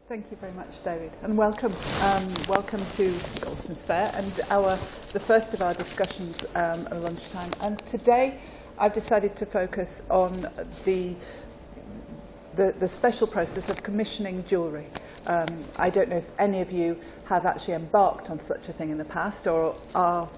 Thank you very much, David, and welcome. Welcome to Goldsmiths Fair and the first of our discussions at lunchtime. And today, I've decided to focus on the special process of commissioning jewellery. I don't know if any of you have actually embarked on such a thing in the past or are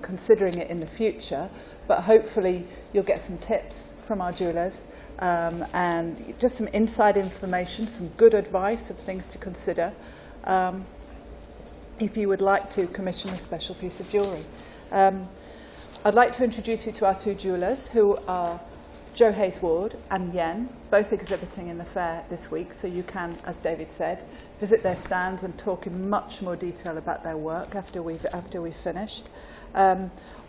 considering it in the future, but hopefully you'll get some tips from our jewellers. And just some inside information, some good advice of things to consider if you would like to commission a special piece of jewellery. I'd like to introduce you to our two jewellers, who are Jo Hayes-Ward and Yen, both exhibiting in the fair this week, so you can, as David said, visit their stands and talk in much more detail about their work after we've finished.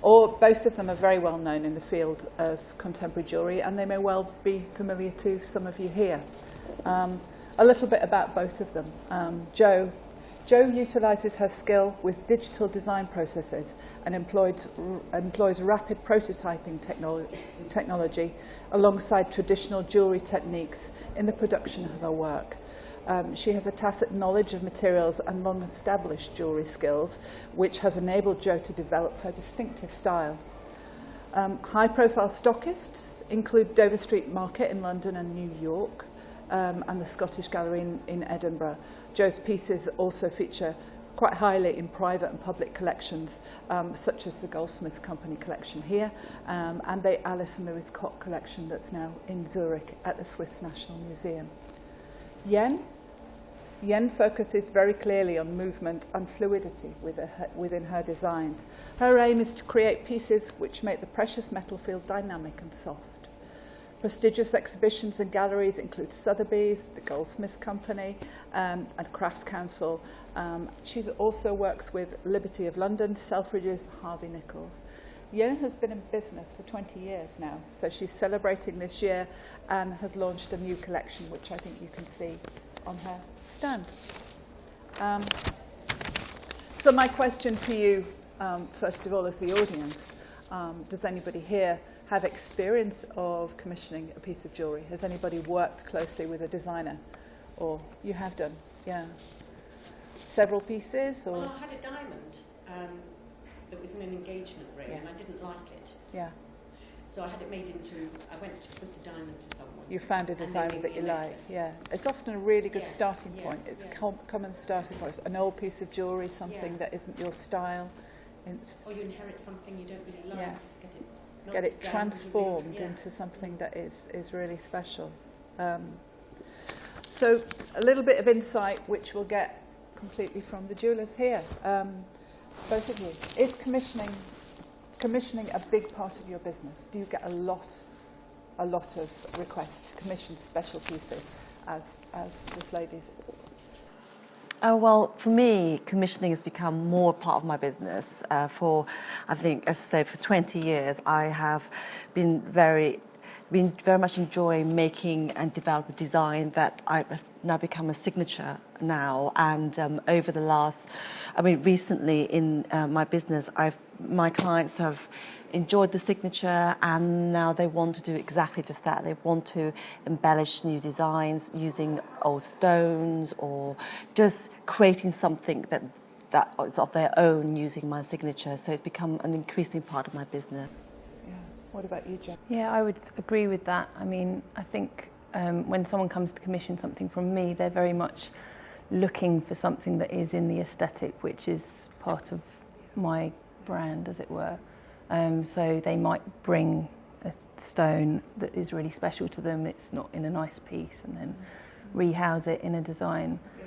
Or both of them are very well known in the field of contemporary jewellery, and they may well be familiar to some of you here. A little bit about both of them. Jo utilises her skill with digital design processes and employs rapid prototyping technology alongside traditional jewellery techniques in the production of her work. She has a tacit knowledge of materials and long-established jewellery skills, which has enabled Jo to develop her distinctive style. High-profile stockists include Dover Street Market in London and New York, and the Scottish Gallery in Edinburgh. Jo's pieces also feature quite highly in private and public collections, such as the Goldsmiths Company collection here, and the Alice and Louis Koch collection that's now in Zurich at the Swiss National Museum. Yen focuses very clearly on movement and fluidity within her designs. Her aim is to create pieces which make the precious metal feel dynamic and soft. Prestigious exhibitions and galleries include Sotheby's, the Goldsmiths Company, and Crafts Council. She also works with Liberty of London, Selfridges, Harvey Nichols. Yen has been in business for 20 years now, so she's celebrating this year and has launched a new collection, which I think you can see on her stand. So my question to you, first of all, as the audience, does anybody here have experience of commissioning a piece of jewellery? Has anybody worked closely with a designer? Or you have done? Yeah. Several pieces? Or? Well, I had a diamond that was in an engagement ring, and I didn't like it. Yeah. So I had it made into, I went to put the diamond to someone. You found a designer that you like, yeah. It's often a really good starting point. It's a common starting point. An old piece of jewellery, something that isn't your style. Or you inherit something you don't really like. Get it transformed into something that is really special. So a little bit of insight, which we'll get completely from the jewellers here. Both of you. Is commissioning a big part of your business? Do you get a lot of requests to commission special pieces as this lady's? Well, for me, commissioning has become more part of my business. I think, as I say, for 20 years, I have been very much enjoying making and developing design that I've now become a signature now. And over the last, recently in my business, my clients have enjoyed the signature, and now they want to do exactly just that. They want to embellish new designs using old stones, or just creating something that is of their own using my signature. So it's become an increasing part of my business. Yeah. What about you, Jen? Yeah, I would agree with that. I think when someone comes to commission something from me, they're very much looking for something that is in the aesthetic, which is part of my brand, as it were. So they might bring a stone that is really special to them. It's not in a nice piece, and then rehouse it in a design. Yeah.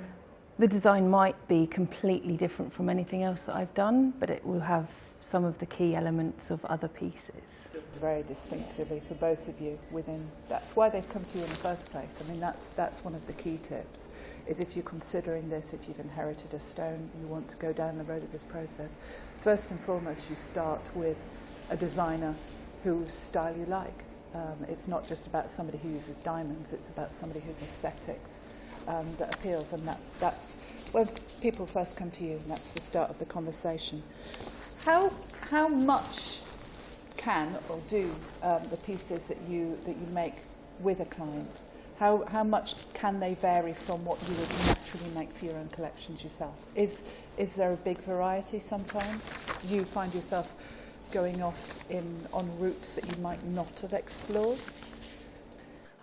The design might be completely different from anything else that I've done, but it will have some of the key elements of other pieces. Very distinctively for both of you within. That's why they've come to you in the first place. That's one of the key tips. Is if you're considering this, if you've inherited a stone, you want to go down the road of this process. First and foremost, you start with a designer whose style you like. It's not just about somebody who uses diamonds. It's about somebody whose aesthetics that appeals, and that's when people first come to you, and that's the start of the conversation. How much can or do the pieces that you make with a client How much can they vary from what you would naturally make for your own collections yourself? Is there a big variety sometimes? Do you find yourself going off on routes that you might not have explored?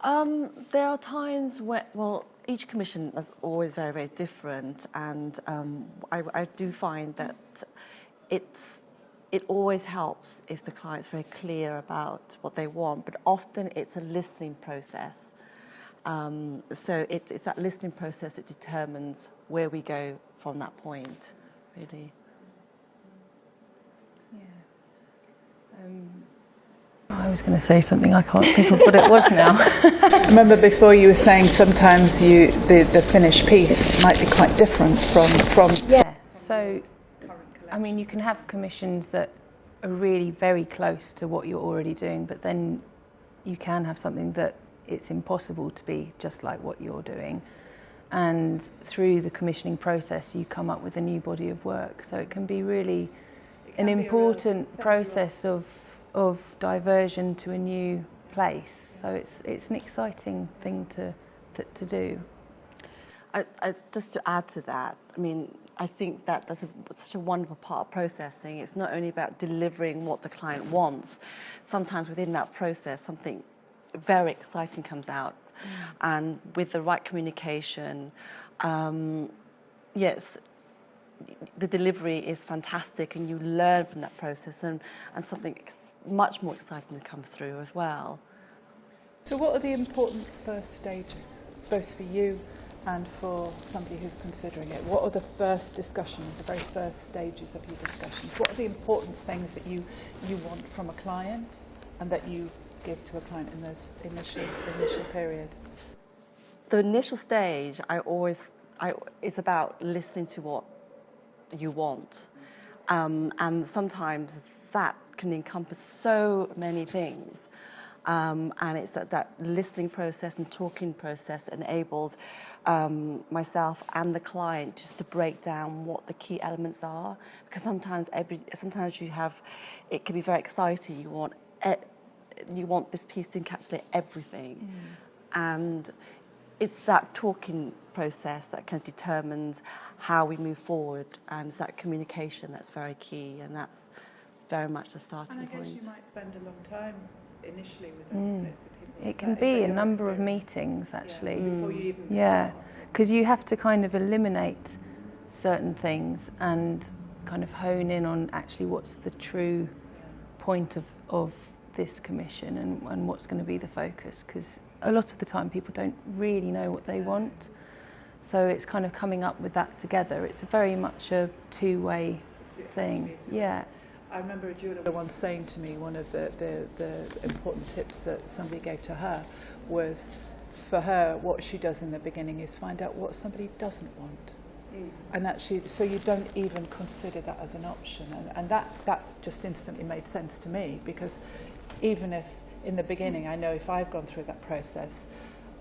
There are times where, well, each commission is always very, very different, and I do find that it always helps if the client's very clear about what they want, but often it's a listening process. So it's that listening process that determines where we go from that point, really. Yeah. I was going to say something, I can't think of what it was now. I remember before you were saying sometimes the finished piece might be quite different from Yeah, so I mean you can have commissions that are really very close to what you're already doing, but then you can have something that it's impossible to be just like what you're doing. And through the commissioning process you come up with a new body of work, so it can be really an important process of diversion to a new place. So it's an exciting thing to do. Just to add to that, I mean, I think that that's such a wonderful part of processing. It's not only about delivering what the client wants. Sometimes within that process, something very exciting comes out. And with the right communication, yes, the delivery is fantastic, and you learn from that process, and something much more exciting to come through as well. So what are the important first stages, both for you and for somebody who's considering it? What are the first discussions, the very first stages of your discussions? What are the important things that you want from a client and that you give to a client in those initial period? The initial stage, it's about listening to what you want, and sometimes that can encompass so many things, and it's that listening process and talking process enables myself and the client just to break down what the key elements are, because sometimes it can be very exciting. You want this piece to encapsulate everything, and it's that talking process that kind of determines how we move forward, and it's that communication that's very key, and that's very much the starting point. And I guess you might spend a long time initially with those people. It can be a number of meetings actually. Yeah, before you even Yeah, start. because you have to kind of eliminate certain things and kind of hone in on actually what's the true point of this commission and what's going to be the focus, because a lot of the time people don't really know what they want, so it's kind of coming up with that together. It's very much a two-way thing. Yeah. I remember a jeweller once saying to me, one of the important tips that somebody gave to her was, for her, what she does in the beginning is find out what somebody doesn't want. And actually, so you don't even consider that as an option. And that just instantly made sense to me, because even if in the beginning, I know if I've gone through that process,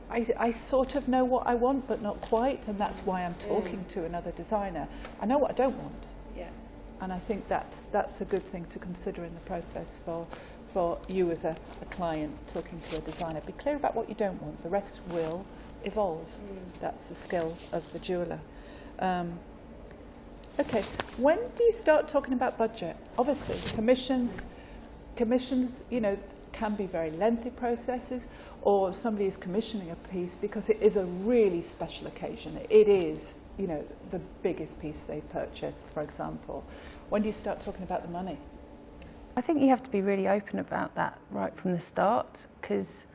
I sort of know what I want, but not quite, and that's why I'm talking to another designer. I know what I don't want. Yeah. And I think that's a good thing to consider in the process for you as a client talking to a designer. Be clear about what you don't want. The rest will evolve. That's the skill of the jeweller. Okay, when do you start talking about budget? Obviously, commissions, you know, can be very lengthy processes, or somebody is commissioning a piece because it is a really special occasion. It is, you know, the biggest piece they've purchased, for example. When do you start talking about the money? I think you have to be really open about that right from the start, because,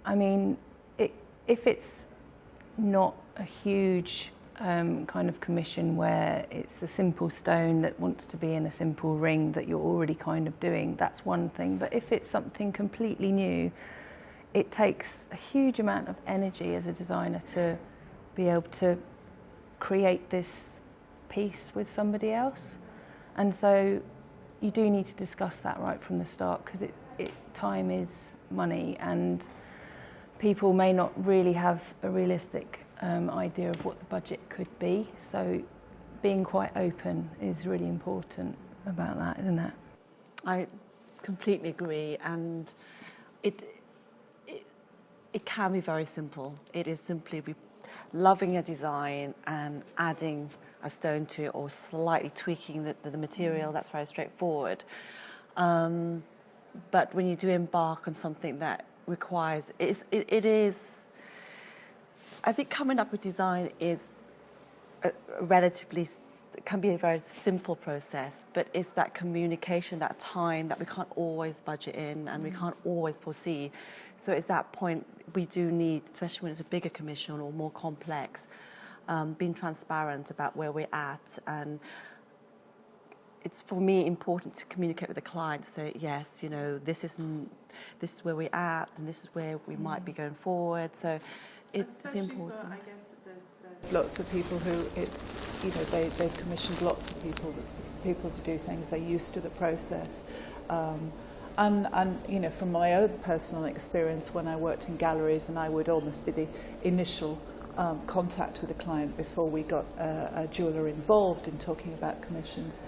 I mean, if it's not a huge kind of commission where it's a simple stone that wants to be in a simple ring that you're already kind of doing, that's one thing. But if it's something completely new, it takes a huge amount of energy as a designer to be able to create this piece with somebody else. And so you do need to discuss that right from the start, because time is money, and people may not really have a realistic idea of what the budget could be. So being quite open is really important about that, isn't it? I completely agree, and it can be very simple. It is simply loving a design and adding a stone to it or slightly tweaking the material. That's very straightforward. But when you do embark on something that requires, it is, I think coming up with design is can be a very simple process, but it's that communication, that time that we can't always budget in and we can't always foresee. So it's that point we do need, especially when it's a bigger commission or more complex, being transparent about where we're at. And it's, for me, important to communicate with the client to say, yes, you know, this is where we're at and this is where we might be going forward. So it's important. I guess there's lots of people who they've commissioned lots of people to do things. They're used to the process. And you know, from my own personal experience when I worked in galleries, and I would almost be the initial contact with the client before we got a jeweller involved in talking about commissions.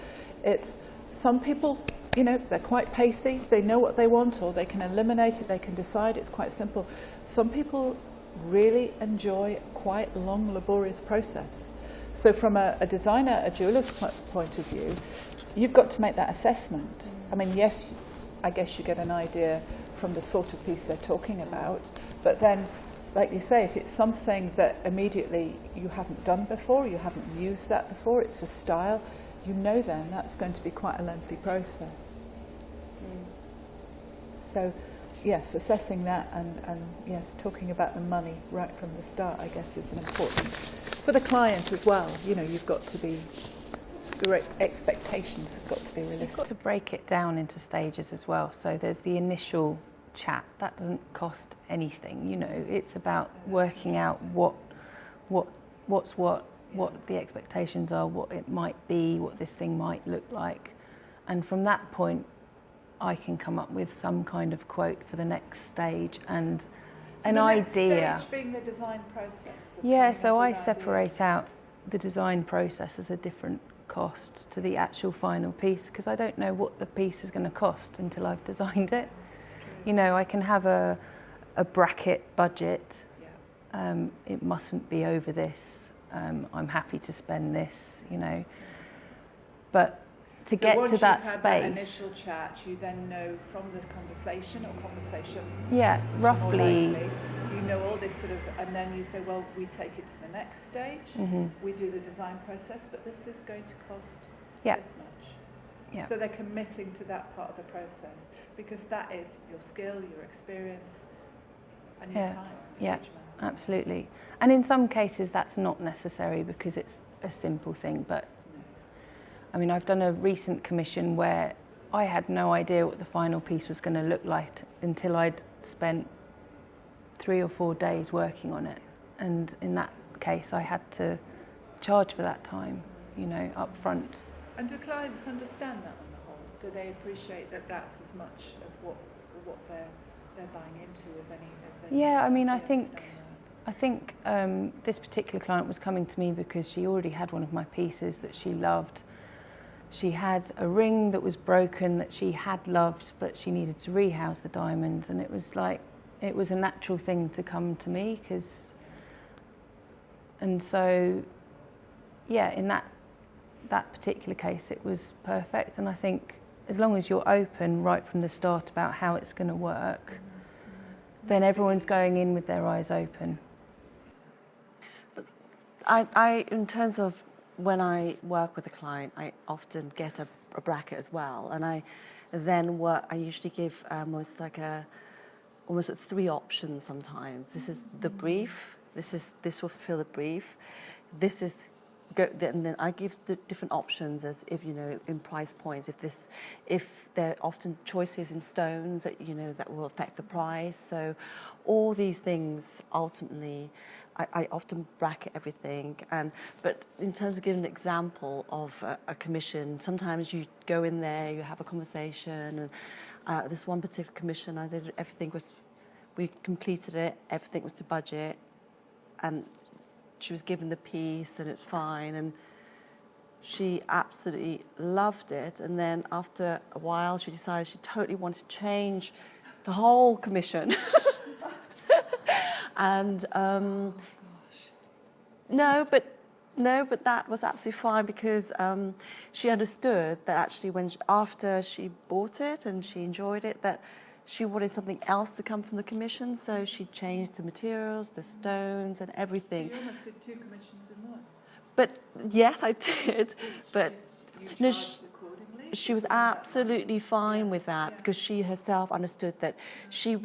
It's some people, you know, they're quite pacey. They know what they want, or they can eliminate it. They can decide. It's quite simple. Some people really enjoy quite long, laborious process. So from a designer, a jeweller's point of view, you've got to make that assessment. I mean, yes, I guess you get an idea from the sort of piece they're talking about, but then, like you say, if it's something that immediately you haven't done before, you haven't used that before, it's a style, you know then that's going to be quite a lengthy process. So, yes, assessing that and yes, talking about the money right from the start, I guess, is important. For the client as well, you know, you've got to be, the expectations have got to be realistic. You've got to break it down into stages as well. So there's the initial chat, that doesn't cost anything, you know, it's about working out what the expectations are, what it might be, what this thing might look like. And from that point, I can come up with some kind of quote for the next stage and an idea. Next stage being the design process. Yeah, so I separate out the design process as a different cost to the actual final piece, because I don't know what the piece is going to cost until I've designed it. You know, I can have a bracket budget. It mustn't be over this. I'm happy to spend this, you know. But to get to that space. That initial chat, you then know from the conversation or conversations. Yeah, roughly. Likely, you know all this sort of, and then you say, well, we take it to the next stage. We do the design process, but this is going to cost this much. Yeah. So they're committing to that part of the process, because that is your skill, your experience, and your time. Yeah, absolutely. And in some cases that's not necessary because it's a simple thing, but I mean, I've done a recent commission where I had no idea what the final piece was going to look like until I'd spent 3 or 4 days working on it. And in that case, I had to charge for that time, you know, up front. And do clients understand that on the whole? Do they appreciate that that's as much of what they're buying into as any? Yeah, I mean, I think this particular client was coming to me because she already had one of my pieces that she loved. She had a ring that was broken that she had loved, but she needed to rehouse the diamond, and it was like, it was a natural thing to come to me, and so, yeah, in that particular case, it was perfect. And I think as long as you're open right from the start about how it's going to work, then everyone's going in with their eyes open. But I in terms of when I work with a client, I often get a bracket as well, and I then I usually give almost 3 options sometimes. This is the brief. This will fulfill the brief. This is and then I give the different options as if, you know, in price points. If there are often choices in stones that, you know, that will affect the price. So all these things ultimately, I often bracket everything. But in terms of giving an example of a commission, sometimes you go in there, you have a conversation, and this one particular commission, I did we completed it, everything was to budget, and she was given the piece and it's fine, and she absolutely loved it. And then after a while, she decided she totally wanted to change the whole commission. And no, but that was absolutely fine because she understood that actually after she bought it and she enjoyed it, that she wanted something else to come from the commission, so she changed the materials, the stones and everything. So you almost did 2 commissions in one? But yes, I did. But you no, charged accordingly? she was absolutely fine with that because she herself understood that she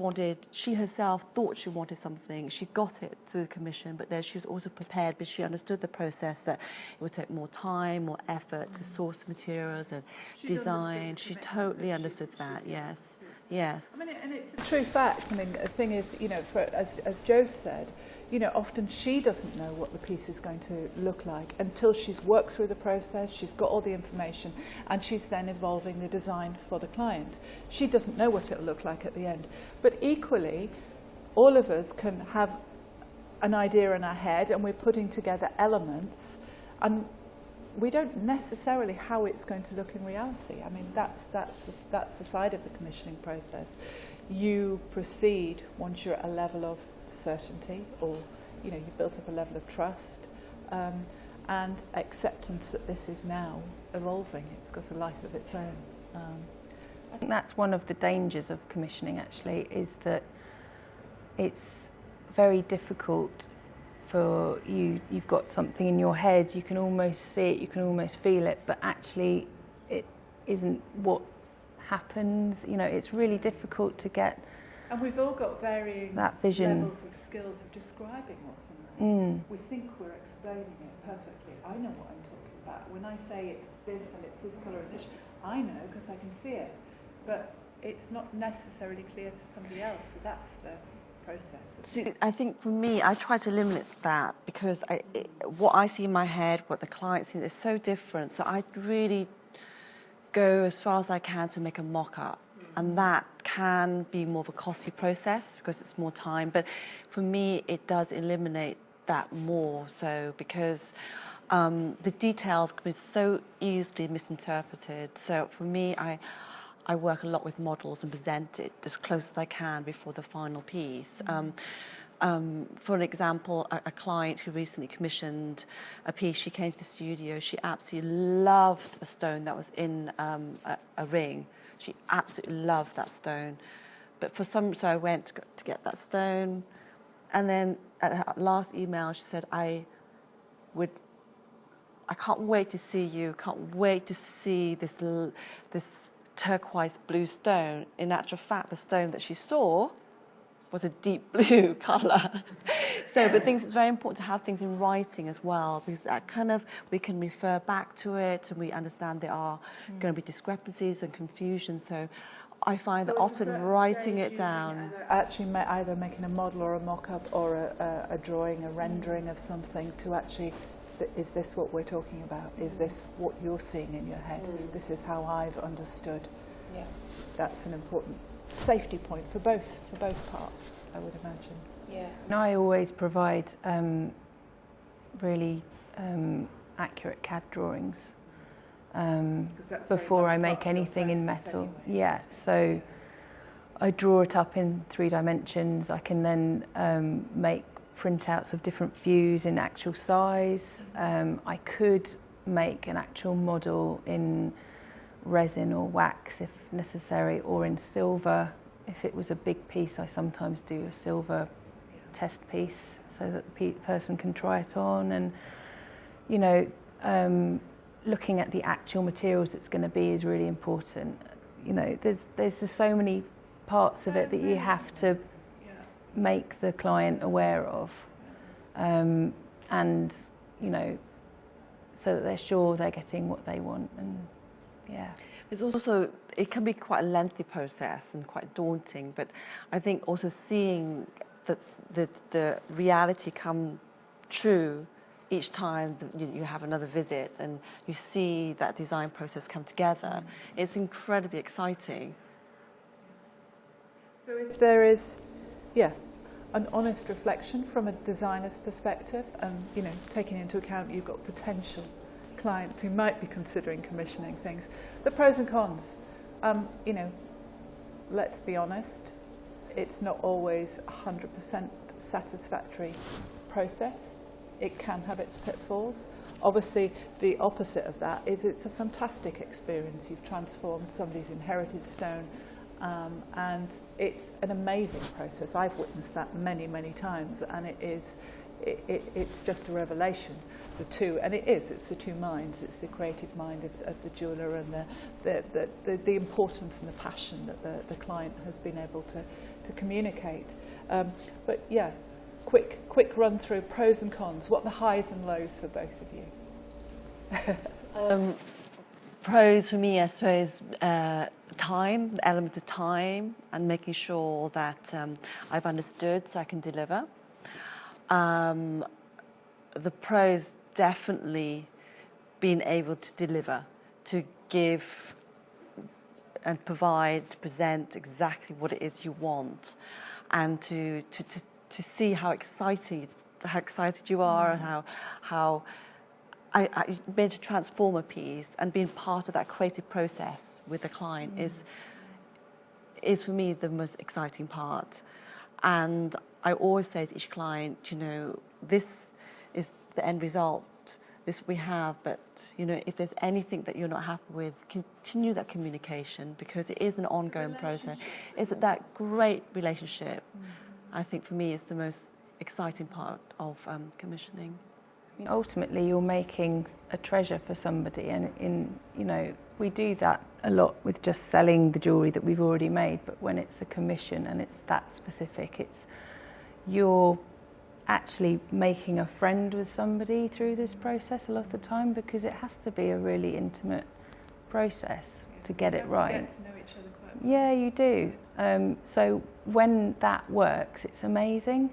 herself thought she wanted something. She got it through the commission, but then she was also prepared, but she understood the process that it would take more time, more effort to source materials and design. She totally understood that, yes. Yes. I mean, and it's a true fact. I mean, the thing is, you know, as Jo said, you know, often she doesn't know what the piece is going to look like until she's worked through the process, she's got all the information, and she's then evolving the design for the client. She doesn't know what it'll look like at the end. But equally, all of us can have an idea in our head, and we're putting together elements, and we don't necessarily how it's going to look in reality. I mean, that's the side of the commissioning process. You proceed once you're at a level of certainty, or you know, you've built up a level of trust and acceptance that this is now evolving. It's got a life of its own. I think that's one of the dangers of commissioning, actually, is that it's very difficult for you've got something in your head, you can almost see it, you can almost feel it, but actually it isn't what happens. You know, it's really difficult to get. And we've all got varying that vision. levels of skills of describing what's in there. We think we're explaining it perfectly. I know what I'm talking about. When I say it's this and it's this colour and this, I know because I can see it. But it's not necessarily clear to somebody else. So that's the process. See, I think for me, I try to limit that because what I see in my head, what the client sees, is so different. So I really go as far as I can to make a mock-up. And that can be more of a costly process because it's more time. But for me, it does eliminate that more so because the details can be so easily misinterpreted. So for me, I work a lot with models and present it as close as I can before the final piece. For an example, a client who recently commissioned a piece, she came to the studio, she absolutely loved a stone that was in a ring. She absolutely loved that stone. But so I went to get that stone, and then at her last email she said, I can't wait to see you, can't wait to see this turquoise blue stone. In actual fact, the stone that she saw was a deep blue colour. So, but it's very important to have things in writing as well, because that kind of, we can refer back to it and we understand there are going to be discrepancies and confusion. So I find that often writing it down. Actually either making a model or a mock-up or a drawing, a rendering of something to actually, is this what we're talking about? Is this what you're seeing in your head? This is how I've understood. Yeah. That's an important safety point for both parts, I would imagine. Yeah. And I always provide really accurate CAD drawings before I make anything in metal. Anyway. Yeah, so I draw it up in 3 dimensions. I can then make printouts of different views in actual size. I could make an actual model in resin or wax if necessary, or in silver. If it was a big piece, I sometimes do a silver test piece so that the person can try it on. And you know, looking at the actual materials it's going to be is really important. You know, there's just so many parts of it that you have to make the client aware of, and you know, so that they're sure they're getting what they want. And yeah, it's also, it can be quite a lengthy process and quite daunting, but I think also seeing the reality come true each time that you have another visit and you see that design process come together, it's incredibly exciting. So if there is, an honest reflection from a designer's perspective, and you know, taking into account you've got potential clients who might be considering commissioning things, the pros and cons. You know, let's be honest, it's not always 100% satisfactory process. It can have its pitfalls. Obviously, the opposite of that is it's a fantastic experience. You've transformed somebody's inherited stone, and it's an amazing process. I've witnessed that many, many times, and it's just a revelation. The two, and it's the two minds. It's the creative mind of the jeweller and the importance and the passion that the client has been able to communicate. But yeah, quick run through pros and cons. What are the highs and lows for both of you? Pros for me, I suppose, time, the element of time, and making sure that I've understood so I can deliver. The pros, definitely being able to deliver, to give and provide, to present exactly what it is you want, and to see how excited you are, and how I being able to transform a piece and being part of that creative process with the client is for me the most exciting part. And I always say to each client, you know, this is the end result, this we have, but you know, if there's anything that you're not happy with, continue that communication, because it is an ongoing process. It's that great relationship. I think for me is the most exciting part of commissioning. Ultimately, you're making a treasure for somebody, and you know, we do that a lot with just selling the jewellery that we've already made, but when it's a commission and it's that specific, you're actually making a friend with somebody through this process a lot of the time, because it has to be a really intimate process to get it right. Get to know each other quite well. Yeah, you do. So when that works, it's amazing.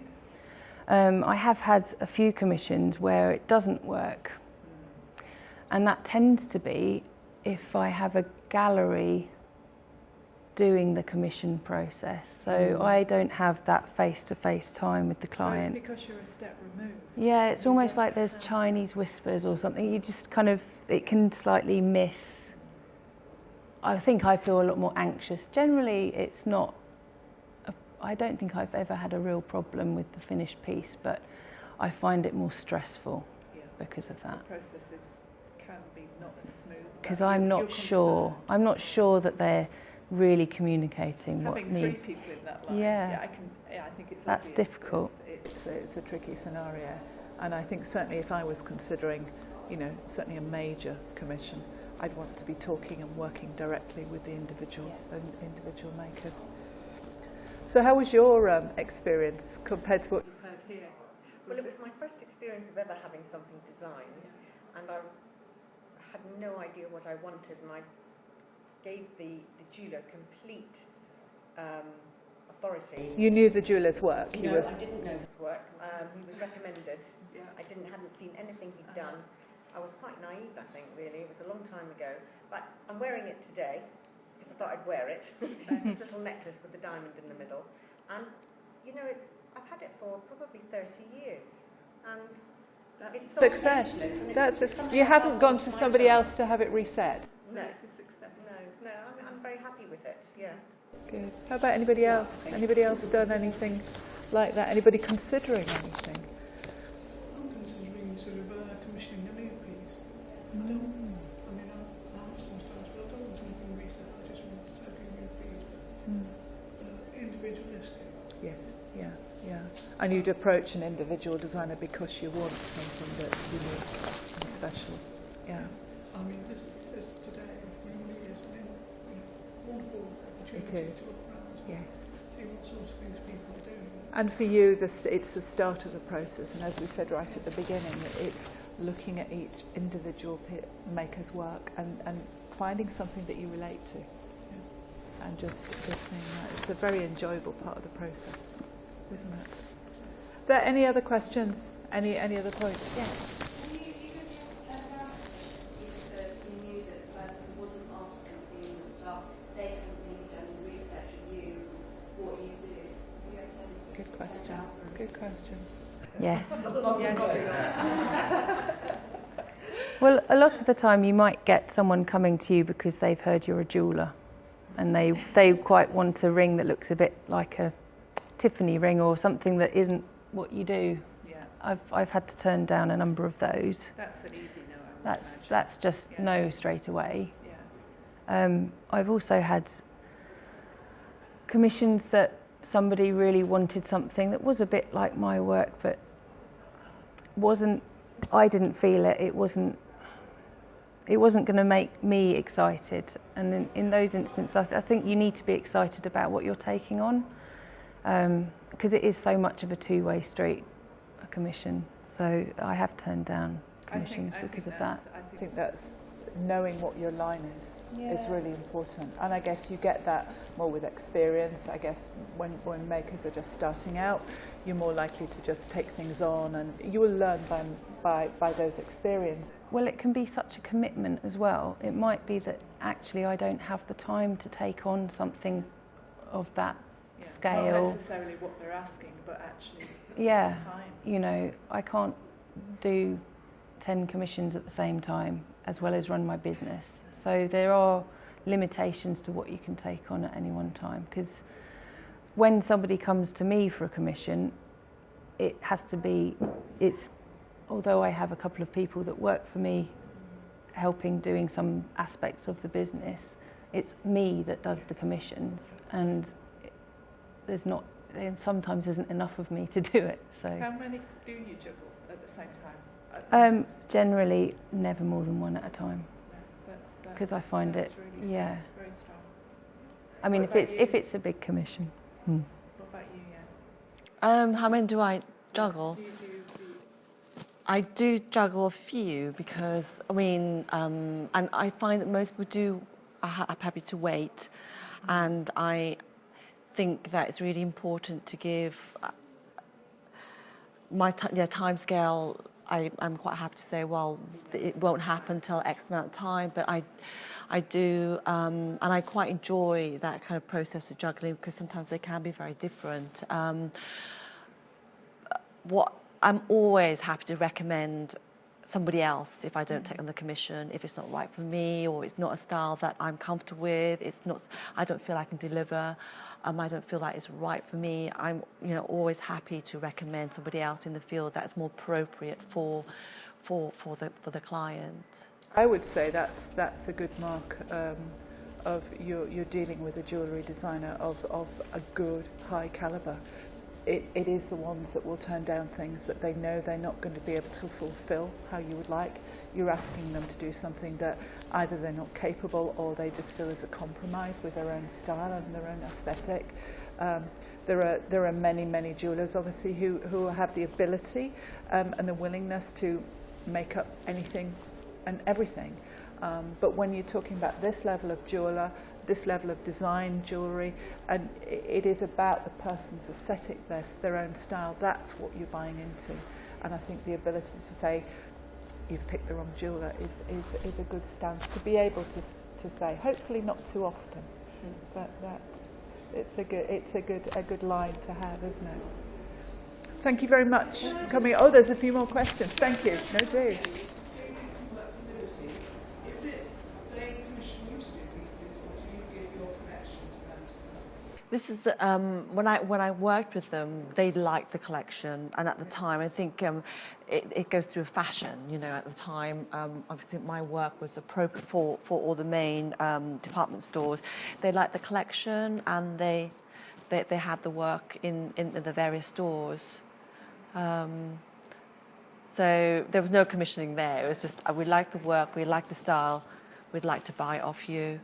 I have had a few commissions where it doesn't work, and that tends to be if I have a gallery doing the commission process, so I don't have that face-to-face time with the client. So it's because you're a step removed. Yeah, it's almost like there's Chinese whispers or something. You just kind of, it can slightly miss. I think I feel a lot more anxious. Generally, it's not, I don't think I've ever had a real problem with the finished piece, but I find it more stressful because of that. The processes can be not as smooth. Because I'm not sure that they're really communicating what needs. Having 3 people in that line, Yeah. I think it's That's obvious. difficult. It's a tricky scenario, and I think certainly if I was considering, you know, certainly a major commission, I'd want to be talking and working directly with the individual makers. So how was your experience compared to what you've heard here? Well, it was my first experience of ever having something designed, and I had no idea what I wanted, and I gave the jeweller complete authority. You knew the jeweller's work. No, I didn't know his work. He was recommended. Yeah. I hadn't seen anything he'd done. I was quite naive, I think, really. It was a long time ago. But I'm wearing it today because I thought I'd wear it. It's this little necklace with the diamond in the middle. And, you know, I've had it for probably 30 years. And it's so Success. You haven't gone to somebody else to have it reset. No, it's a success. No, I'm very happy with it, yeah. Good. How about anybody else? Anybody else done anything like that? Anybody considering anything? I'm considering sort of commissioning a new piece. I have some styles, but I don't want anything recent. I just want to have a new piece, but individualistic. Yes, yeah. And you'd approach an individual designer because you want something that's unique and special. Yeah. I mean, this today really is an wonderful opportunity It is. to look around, Yes. see what sorts of things people are doing. And for you, it's the start of the process, and as we said right at the beginning, it's looking at each individual maker's work and finding something that you relate to, and just seeing that. It's a very enjoyable part of the process, isn't it? Are there any other questions? Any other points? Yes. Can you knew that the person wasn't asking for you stuff, they hadn't done research on you, what you do? Have you ever done anything? Good question. Good question. Yes. Well, a lot of the time you might get someone coming to you because they've heard you're a jeweller, and they quite want a ring that looks a bit like a Tiffany ring or something that isn't what you do. Yeah. I've had to turn down a number of those. That's an easy no, I would imagine. That's just Yeah. no straight away. Yeah. I've also had commissions that somebody really wanted something that was a bit like my work, but I didn't feel it. It wasn't going to make me excited. And in those instances, I think you need to be excited about what you're taking on, because it is so much of a two-way street, a commission. So I have turned down commissions because of that. I think that's knowing what your line is. Yeah. It's really important, and I guess you get that more with experience. I guess when makers are just starting out, you're more likely to just take things on, and you will learn by those experiences. Well, it can be such a commitment as well. It might be that actually I don't have the time to take on something of that scale. Not necessarily what they're asking, but actually Yeah, time. you know, I can't do 10 commissions at the same time as well as run my business. So there are limitations to what you can take on at any one time, because when somebody comes to me for a commission, it has to be, although I have a couple of people that work for me helping doing some aspects of the business, it's me that does the commissions, and there sometimes isn't enough of me to do it. So How many do you juggle at the same time? generally never more than one at a time, because I find it, really strong. yeah. It's very strong. I mean, What if about it's a big commission. What about you, Yen? How many do I juggle? Do you I do juggle a few because, I mean, and I find that most people are happy to wait, and I think that it's really important to give my time scale. I'm quite happy to say, well, it won't happen till X amount of time, but I do, and I quite enjoy that kind of process of juggling, because sometimes they can be very different. What I'm always happy to recommend somebody else if I don't take on the commission, if it's not right for me, or it's not a style that I'm comfortable with, I don't feel I can deliver, I don't feel like it's right for me. I'm always happy to recommend somebody else in the field that's more appropriate for the client. I would say that's a good mark of you're dealing with a jewellery designer of a good high calibre. It is the ones that will turn down things that they know they're not going to be able to fulfil how you would like. You're asking them to do something that either they're not capable, or they just feel is a compromise with their own style and their own aesthetic. There are many jewellers obviously who have the ability and the willingness to make up anything and everything. But when you're talking about this level of jeweller, this level of design jewellery, and it is about the person's aesthetic, their own style. That's what you're buying into, and I think the ability to say you've picked the wrong jeweller is a good stance to be able to say. Hopefully not too often, but it's a good line to have, isn't it? Thank you very much for coming. Oh, there's a few more questions. Thank you. No, do. Is it they commission you to do pieces, or do you give your collection to them to sell? This is the, when I worked with them, they liked the collection, and at the time, I think it goes through a fashion. At the time, obviously my work was appropriate for all the main department stores. They liked the collection, and they had the work in the various stores. So there was no commissioning there. It was just we like the work, we like the style, we'd like to buy it off you.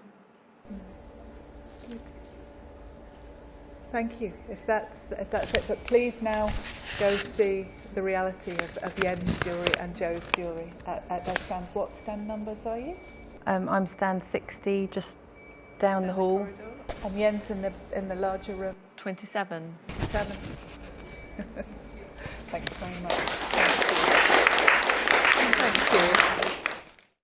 Thank you. If that's it, but please now go see the reality of Yen's jewellery and Joe's jewellery at their stands. What stand numbers are you? I'm stand 60, just down the hall. And Yen's in the larger room. 27. 7. Thanks very much. Thank you.